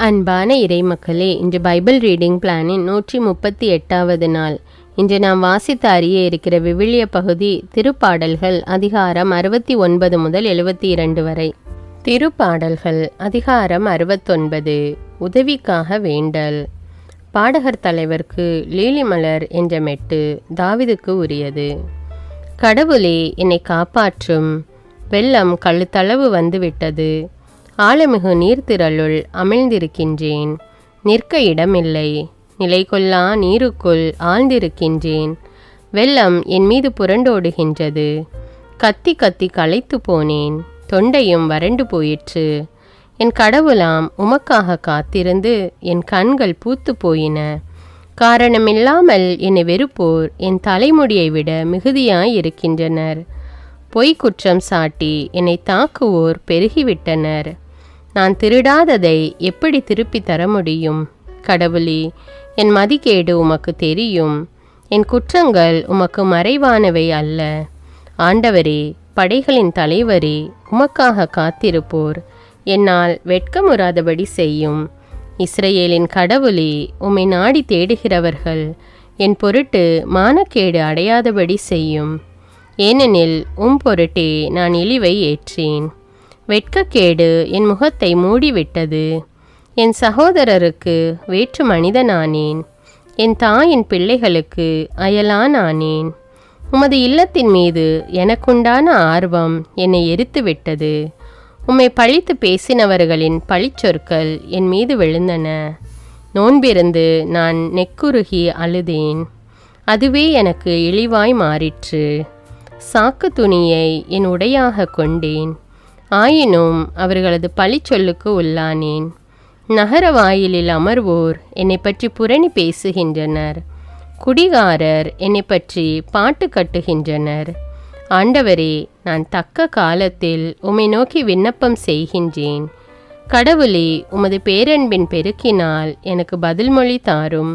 அன்பான இறைமக்களே, இன்று Bible reading பிளானின் 138வது நாள். இன்று நாம் வாசித்து அறிய இருக்கிற விவிலிய பகுதி திருப்பாடல்கள் அதிகாரம் 69 முதல் 72 வரை. திருப்பாடல்கள் அதிகாரம் 69. உதவிக்காக வேண்டல். பாடகர் தலைவர்க்கு லீலிமலர் என்ற மெட்டு தாவீதுக்கு உரியது. கடவுளே, என்னை காப்பாற்றும். வெள்ளம் கழுத்தளவு வந்துவிட்டது. ஆழமிகு நீர்த்திரளுள் அமிழ்ந்திருக்கின்றேன். நிற்க இடமில்லை. நிலை கொள்ளா நீருக்குள் ஆழ்ந்திருக்கின்றேன். வெள்ளம் என் மீது புரண்டோடுகின்றது. கத்தி கத்தி களைத்து போனேன். தொண்டையும் வறண்டு போயிற்று. என் கடவுளாம், உமக்காக காத்திருந்து என் கண்கள் பூத்து போயின. காரணமில்லாமல் என்னை வெறுப்போர் என் தலைமுடியை விட மிகுதியாயிருக்கின்றனர். பொய் குற்றம் சாட்டி என்னை தாக்குவோர் பெருகிவிட்டனர். நான் திருடாததை எப்படி திருப்பி தர முடியும்? கடவுளே, என் மதிகேடு உமக்கு தெரியும். என் குற்றங்கள் உமக்கு மறைவானவை அல்ல. ஆண்டவரே, படைகளின் தலைவரே, உமக்காக காத்திருப்போர் என்னால் வெட்கமுறாதபடி செய்யும். இஸ்ரவேலின் கடவுளே, உம்மை நாடி தேடுகிறவர்கள் என் பொருட்டு மானக்கேடு அடையாதபடி செய்யும். ஏனெனில் பொருட்டே நான் இழிவை ஏற்றேன். வெட்கக்கேடு என் முகத்தை மூடிவிட்டது. என் சகோதரருக்கு வேற்று மனிதனானேன். என் தாயின் பிள்ளைகளுக்கு அயலானானேன். உமது இல்லத்தின் மீது எனக்குண்டான ஆர்வம் என்னை எரித்துவிட்டது. உம்மை பழித்து பேசினவர்களின் பழிச்சொற்கள் என் மீது விழுந்தன. நோன்பிருந்து நான் நெக்குருகி அழுதேன். அதுவே எனக்கு இழிவாய் மாறிற்று. சாக்கு துணியை என் உடையாக கொண்டேன். ஆயினும் அவர்களது பழிச்சொல்லுக்கு உள்ளானேன். நகர வாயிலில் அமர்வோர் என்னை பற்றி புரணி பேசுகின்றனர். குடிகாரர் என்னை பற்றி பாட்டு கட்டுகின்றனர். ஆண்டவரே, நான் தக்க காலத்தில் உம்மை நோக்கி விண்ணப்பம் செய்கின்றேன். கடவுளே, உமது பேரன்பின் பெருக்கினால் எனக்கு பதில்மொழி தாரும்.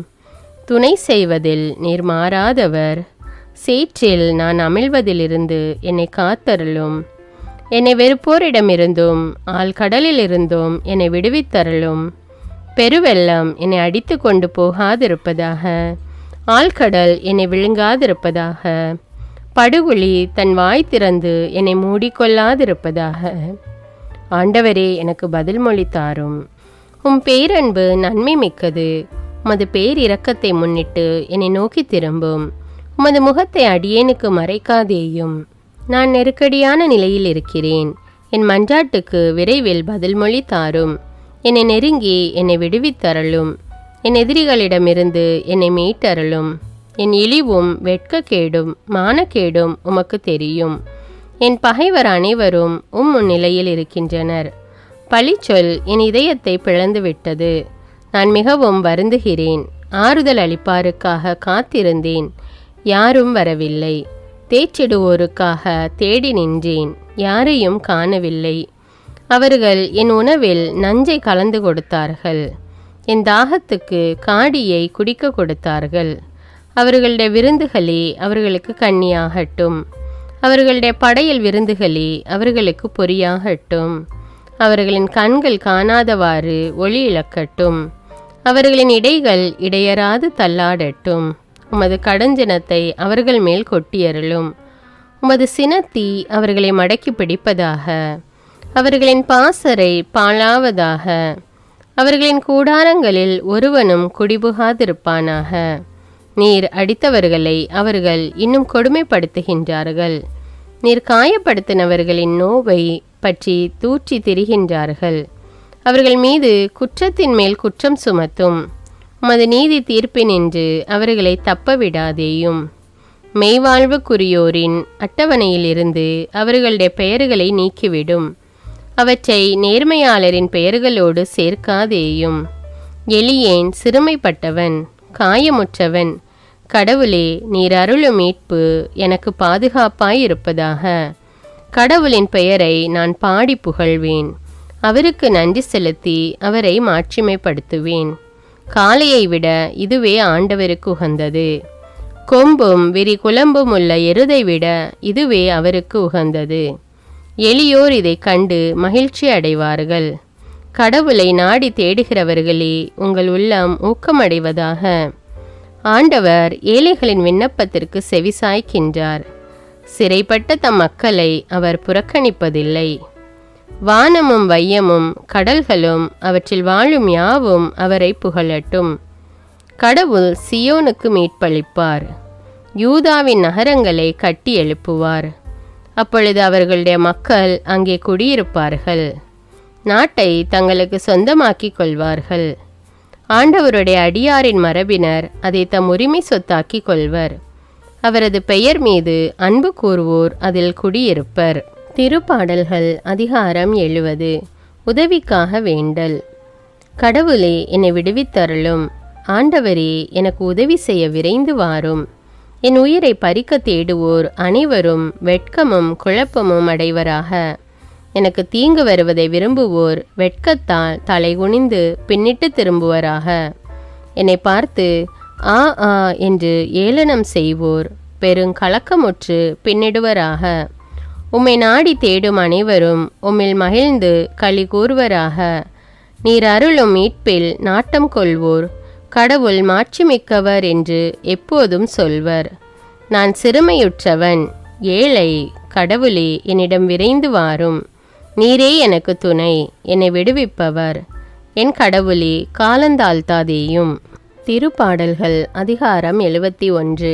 துணை செய்வதில் நீர் மாறாதவர். சேற்றில் நான் அமிழ்வதிலிருந்து என்னை காத்தருளும். என்னை வெறுப்போரிடமிருந்தும் ஆழ்கடலிலிருந்தும் என்னை விடுவித்தருளும். பெருவெள்ளம் என்னை அடித்து கொண்டு போகாதிருப்பதாக. ஆழ்கடல் என்னை விழுங்காதிருப்பதாக. படுகுழி தன் வாய் திறந்து என்னை மூடிக்கொள்ளாதிருப்பதாக. ஆண்டவரே, எனக்கு பதில்மொழி தாரும். உம் பேரன்பு நன்மை மிக்கது. உமது பேரிரக்கத்தை முன்னிட்டு என்னை நோக்கி திரும்பும். உமது முகத்தை அடியேனுக்கு மறைக்காதேயும். நான் நெருக்கடியான நிலையில் இருக்கிறேன். என் மன்றாட்டுக்கு விரைவில் பதில்மொழி தாரும். என்னை நெருங்கி என்னை விடுவித்தருளும். என் எதிரிகளிடமிருந்து என்னை மீட்டருளும். என் இழிவும் வெட்கக்கேடும் மானக்கேடும் உமக்கு தெரியும். என் பகைவர் அனைவரும் முன்னிலையில் இருக்கின்றனர். பழிச்சொல் என் இதயத்தை பிளந்துவிட்டது. நான் மிகவும் வருந்துகிறேன். ஆறுதல் அளிப்பாருக்காக காத்திருந்தேன். யாரும் வரவில்லை. தேற்றிடுவோருக்காக தேடி நின்றேன். யாரையும் காணவில்லை. அவர்கள் என் உணவில் நஞ்சை கலந்து கொடுத்தார்கள். என் தாகத்துக்கு காடியை குடிக்க கொடுத்தார்கள். அவர்களுடைய விருந்துகளே அவர்களுக்கு கண்ணியாகட்டும். அவர்களுடைய படையல் விருந்துகளே அவர்களுக்கு பொறியாகட்டும். அவர்களின் கண்கள் காணாதவாறு ஒளி இழக்கட்டும். அவர்களின் இடைகள் இடையராது தள்ளாடட்டும். உமது கடஞ்சினத்தை அவர்கள் மேல் கொட்டியருளும். உமது சினத்தி அவர்களை மடக்கி பிடிப்பதாக. அவர்களின் பாசறை பாழாவதாக. அவர்களின் கூடாரங்களில் ஒருவனும் குடிபுகாதிருப்பானாக. நீர் அடித்தவர்களை அவர்கள் இன்னும் கொடுமைப்படுத்துகின்றார்கள். நீர் காயப்படுத்தினவர்களின் நோவை பற்றி தூற்றி திரிகின்றார்கள். அவர்கள் மீது குற்றத்தின் மேல் குற்றம் சுமத்தும். உமது நீதி தீர்ப்பினின்று அவர்களை தப்ப விடாதேயும். மெய்வாழ்வுக்குரியோரின் அட்டவணையிலிருந்து அவர்களுடைய பெயர்களை நீக்கிவிடும். அவற்றை நேர்மையாளரின் பெயர்களோடு சேர்க்காதேயும். எளியேன் சிறுமைப்பட்டவன், காயமுற்றவன். கடவுளே, நீர் அருளும் மீட்பு எனக்கு பாதுகாப்பாயிருப்பதாக. கடவுளின் பெயரை நான் பாடி புகழ்வேன். அவருக்கு நன்றி செலுத்தி அவரை மாட்சிமைப்படுத்துவேன். காளையை விட இதுவே ஆண்டவருக்கு உகந்தது. கொம்பும் விரி குலம்பும் உள்ள எருதை விட இதுவே அவருக்கு உகந்தது. எளியோர் இதை கண்டு மகிழ்ச்சி அடைவார்கள். கடவுளை நாடி தேடுகிறவர்களே, உங்கள் உள்ளம் ஊக்கமடைவதாக. ஆண்டவர் ஏழைகளின் விண்ணப்பத்திற்கு செவிசாய்க்கின்றார். சிறைப்பட்ட தம் மக்களை அவர் புறக்கணிப்பதில்லை. வானமும் வையமும் கடல்களும் அவற்றில் வாழும் யாவும் அவரை புகழட்டும். கடவுள் சியோனுக்கு மீட்பளிப்பார். யூதாவின் நகரங்களை கட்டி எழுப்புவார். அப்பொழுது அவர்களுடைய மக்கள் அங்கே குடியிருப்பார்கள். நாட்டை தங்களுக்கு சொந்தமாக்கிக் கொள்வார்கள். ஆண்டவருடைய அடியாரின் மரபினர் அதை தம் உரிமை சொத்தாக்கிக் கொள்வர். அவரது பெயர் மீது அன்பு கூறுவோர் அதில் குடியிருப்பர். திருப்பாடல்கள் அதிகாரம் 70. உதவிக்காக வேண்டல். கடவுளே, என்னை விடுவித்தருளும். ஆண்டவரே, எனக்கு உதவி செய்ய விரைந்து வாரும். என் உயிரை பறிக்க தேடுவோர் அனைவரும் வெட்கமும் குழப்பமும் அடைவராக. எனக்கு தீங்கு வருவதை விரும்புவோர் வெட்கத்தால் தலைகுனிந்து பின்னிட்டு திரும்புவராக. என்னை பார்த்து ஆ ஆ என்று ஏளனம் செய்வோர் பெருங்கலக்கமுற்று பின்னிடுவராக. உம்மை நாடி தேடும் அனைவரும் உம்மில் மகிழ்ந்து களி கூறுவராக. நீர் அருளும் மீட்பில் நாட்டம் கொள்வோர் கடவுள் மாட்சிமிக்கவர் என்று எப்போதும் சொல்வர். நான் சிறுமையுற்றவன், ஏழை. கடவுளே, என்னிடம் விரைந்து வாரும். நீரே எனக்கு துணை, என்னை விடுவிப்பவர். என் கடவுளே, காலந்தாழ்த்தாதேயும். திருப்பாடல்கள் அதிகாரம் 71.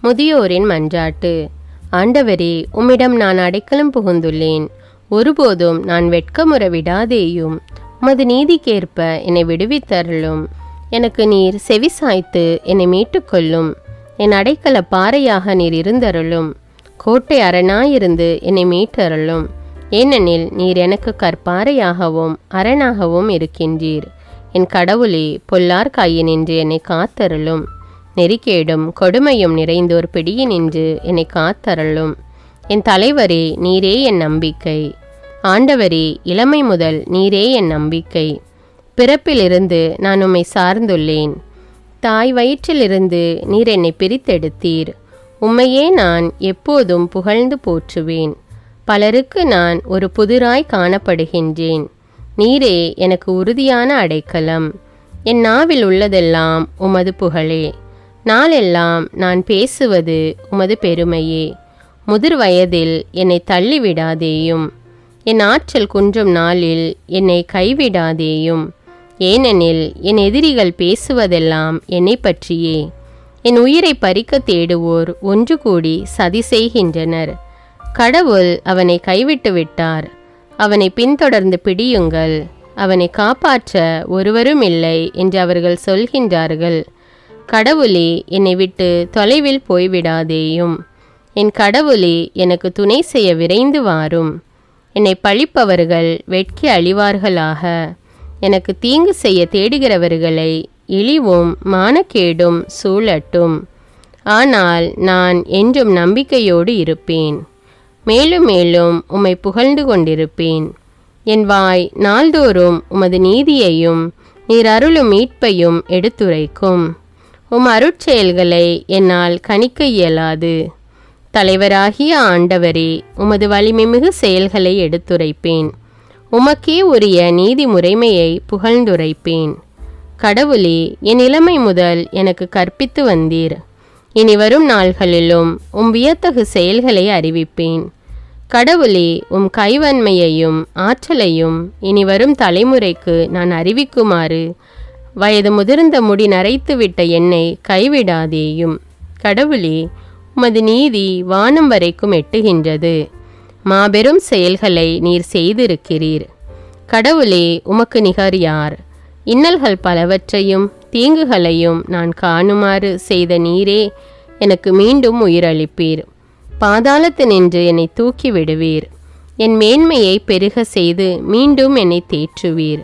முதியோரின் மன்றாட்டு. ஆண்டவரே, உம்மிடம் நான் அடைக்கலம் புகுந்துள்ளேன். ஒருபோதும் நான் வெட்கமுற விடாதேயும். உமது நீதிக்கேற்ப என்னை விடுவித்தருளும். எனக்கு நீர் செவி சாய்த்து என்னை மீட்டுக்கொள்ளும். என் அடைக்கல பாறையாக நீர் இருந்தருளும். கோட்டை அரணாயிருந்து என்னை மீட்டருளும். ஏனெனில் நீர் எனக்கு கற்பாறையாகவும் அரணாகவும் இருக்கின்றீர். என் கடவுளே, பொல்லார் கையினின்று என்னை காத்தருளும். நெறிக்கேடும் கொடுமையும் நிறைந்தோர் பிடியினின்று என்னை காத்தருளும். என் தலைவரே, நீரே என் நம்பிக்கை. ஆண்டவரே, இளமை முதல் நீரே என் நம்பிக்கை. பிறப்பிலிருந்து நான் உம்மை சார்ந்துள்ளேன். தாய் வயிற்றிலிருந்து நீர் என்னை பிரித்தெடுத்தீர். உம்மையே நான் எப்போதும் புகழ்ந்து போற்றுவேன். பலருக்கு நான் ஒரு புதிராய் காணப்படுகின்றேன். நீரே எனக்கு உறுதியான அடைக்கலம். என் நாவில் உள்ளதெல்லாம் உமது புகழே. நாளெல்லாம் நான் பேசுவது உமது பெருமையே. முதிர் வயதில் என்னை தள்ளிவிடாதேயும். என் ஆற்றல் குன்றும் நாளில் என்னை கைவிடாதேயும். ஏனெனில் என் எதிரிகள் பேசுவதெல்லாம் என்னை பற்றியே. என் உயிரை பறிக்க தேடுவோர் ஒன்று கூடி சதி செய்கின்றனர். கடவுள் அவனை கைவிட்டு விட்டார். அவனை பின்தொடர்ந்து பிடியுங்கள். அவனை காப்பாற்ற ஒருவரும் இல்லை என்று அவர்கள் சொல்கின்றார்கள். கடவுளே, என்னை விட்டு தொலைவில் போய்விடாதேயும். என் கடவுளே, எனக்கு துணை செய்ய விரைந்து வாரும். என்னை பழிப்பவர்கள் வெட்கி அழிவார்களாக. எனக்கு தீங்கு செய்ய தேடுகிறவர்களை இழிவும் மானக்கேடும் சூழட்டும். ஆனால் நான் என்றும் நம்பிக்கையோடு இருப்பேன். மேலும் மேலும் உம்மை புகழ்ந்து கொண்டிருப்பேன். என் வாய் நாள்தோறும் உமது நீதியையும் நீர் அருளும் மீட்பையும் எடுத்துரைக்கும். உம் அருட்செயல்களை என்னால் கணிக்க இயலாது. தலைவராகிய ஆண்டவரே, உமது வலிமை மிகு செயல்களை எடுத்துரைப்பேன். உமக்கே உரிய நீதி முறைமையை புகழ்ந்துரைப்பேன். கடவுளே, என் இளமை முதல் எனக்கு கற்பித்து வந்தீர். இனி வரும் நாள்களிலும் உம் வியத்தகு செயல்களை அறிவிப்பேன். கடவுளே, உம் கைவன்மையையும் ஆற்றலையும் இனி வரும் தலைமுறைக்கு நான் அறிவிக்குமாறு வயது முதிர்ந்த முடி நரைத்துவிட்ட என்னை கைவிடாதேயும். கடவுளே, உமது நீதி வானம் வரைக்கும் எட்டுகின்றது. மாபெரும் செயல்களை நீர் செய்திருக்கிறீர். கடவுளே, உமக்கு நிகர் யார்? இன்னல்கள் பலவற்றையும் தீங்குகளையும் நான் காணுமாறு செய்த நீரே எனக்கு மீண்டும் உயிரளிப்பீர். பாதாளத்தினின்று என்னை தூக்கி விடுவீர். என் மேன்மையை பெருக செய்து மீண்டும் என்னை தேற்றுவீர்.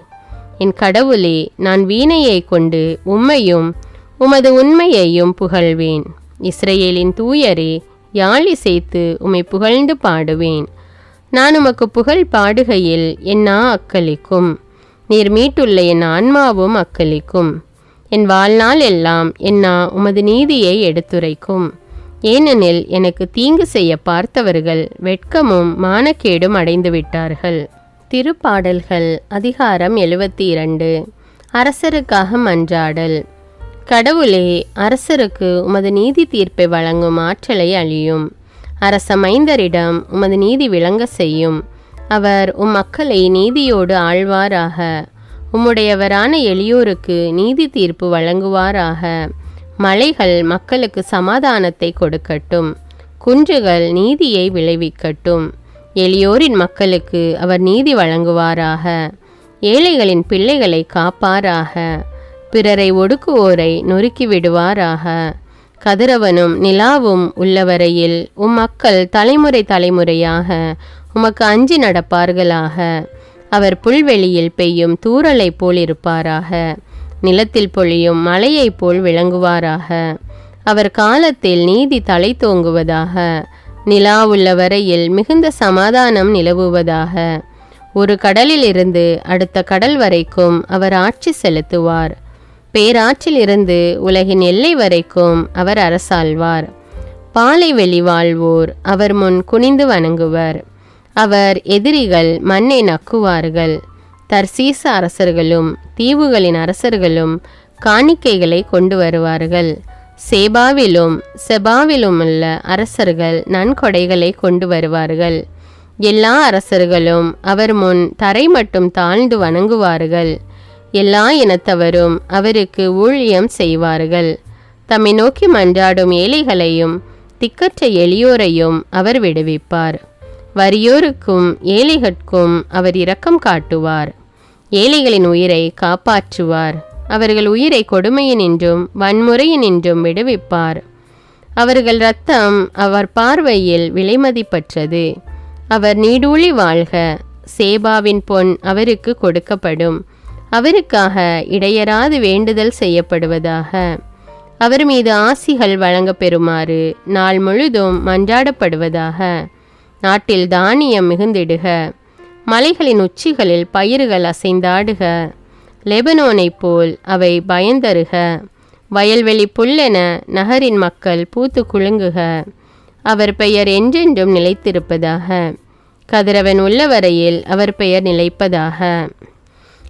என் கடவுளே, நான் வீணையை கொண்டு உம்மையும் உமது உண்மையையும் புகழ்வேன். இஸ்ரேலின் தூயரே, யாழி சேர்த்து உம்மை புகழ்ந்து பாடுவேன். நான் உமக்கு புகழ் பாடுகையில் என் நா அக்களிக்கும். நீர் மீட்டுள்ள என் ஆன்மாவும் அக்களிக்கும். என் வாழ்நாள் எல்லாம் என் நா உமது நீதியை எடுத்துரைக்கும். ஏனெனில் எனக்கு தீங்கு செய்ய பார்த்தவர்கள் வெட்கமும் மானக்கேடும் அடைந்து விட்டார்கள். திருப்பாடல்கள் அதிகாரம் 72. அரசருக்காக மன்றாடல். கடவுளே, அரசருக்கு உமது நீதி தீர்ப்பை வழங்கும் ஆற்றலை அளியும். அரச மைந்தரிடம் உமது நீதி விளங்க செய்யும். அவர் மக்களை நீதியோடு ஆழ்வாராக. உம்முடையவரான எளியோருக்கு நீதி தீர்ப்பு வழங்குவாராக. மலைகள் மக்களுக்கு சமாதானத்தை கொடுக்கட்டும். குன்றுகள் நீதியை விளைவிக்கட்டும். எளியோரின் மக்களுக்கு அவர் நீதி வழங்குவாராக. ஏழைகளின் பிள்ளைகளை காப்பாராக. பிறரை ஒடுக்குவோரை நொறுக்கி விடுவாராக. கதிரவனும் நிலாவும் உள்ளவரையில் மக்கள் தலைமுறை தலைமுறையாக உமக்கு அஞ்சி நடப்பார்களாக. அவர் புல்வெளியில் பெய்யும் தூறலை போல் இருப்பாராக. நிலத்தில் பொழியும் மலையைப் போல் விளங்குவாராக. அவர் காலத்தில் நீதி தலை தோங்குவதாக. நிலா உள்ள வரையில் மிகுந்த சமாதானம் நிலவுவதாக. ஒரு கடலிலிருந்து அடுத்த கடல் வரைக்கும் அவர் ஆட்சி செலுத்துவார். பேராற்றில் இருந்து உலகின் எல்லை வரைக்கும் அவர் அரசாள்வார். பாலை வெளி வாழ்வோர் அவர் முன் குனிந்து வணங்குவர். அவர் எதிரிகள் மண்ணை நக்குவார்கள். தர்சீச அரசர்களும் தீவுகளின் அரசர்களும் காணிக்கைகளை கொண்டு வருவார்கள். சேபாவிலும் செபாவிலும் உள்ள அரசர்கள் நன்கொடைகளை கொண்டு வருவார்கள். எல்லா அரசர்களும் அவர் முன் தரை மட்டும் தாழ்ந்து வணங்குவார்கள். எல்லா இனத்தவரும் அவருக்கு ஊழியம் செய்வார்கள். தம்மை நோக்கி மன்றாடும் ஏழைகளையும் திக்கற்ற எளியோரையும் அவர் விடுவிப்பார். வறியோருக்கும் ஏழைகட்கும் அவர் இரக்கம் காட்டுவார். ஏழைகளின் உயிரை காப்பாற்றுவார். அவர்கள் உயிரை கொடுமையினின்றும் வன்முறையினின்றும் விடுவிப்பார். அவர்கள் இரத்தம் அவர் பார்வையில் விலைமதிப்பற்றது. அவர் நீடூழி வாழ்க. சேபாவின் பொன் அவருக்கு கொடுக்கப்படும். அவருக்காக இடையராது வேண்டுதல் செய்யப்படுவதாக. அவர் மீது ஆசிகள் வழங்க பெறுமாறு நாள் முழுதும் மன்றாடப்படுவதாக. நாட்டில் தானியம் மிகுந்திடுக. மலைகளின் உச்சிகளில் பயிர்கள் அசைந்தாடுக. லெபனோனைப் போல் அவை பயந்தருக. வயல்வெளி புல்லென நகரின் மக்கள் பூத்து குலுங்குக. அவர் பெயர் என்றென்றும் நிலைத்திருப்பதாக. கதிரவன் உள்ளவரையில் அவர் பெயர் நிலைப்பதாக.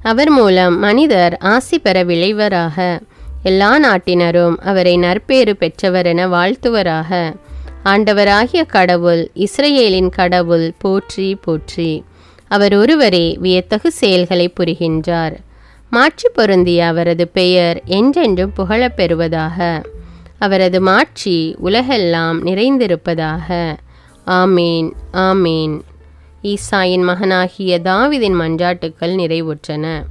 அவர் மூலம் மனிதர் ஆசி பெற விளைவராக. எல்லா நாட்டினரும் அவரை நற்பேறு பெற்றவரென வாழ்த்துவராக. ஆண்டவராகிய கடவுள், இஸ்ரேலின் கடவுள் போற்றி போற்றி. அவர் ஒருவரே வியத்தகு செயல்களை புரிகின்றார். மாட்சி பொருந்திய அவரது பெயர் என்றென்றும் புகழப் பெறுவதாக. அவரது மாட்சி உலகெல்லாம் நிறைந்திருப்பதாக. ஆமேன், ஆமேன். ஈசாயின் மகனாகிய தாவீதின் மன்றாட்டுக்கள் நிறைவுற்றன.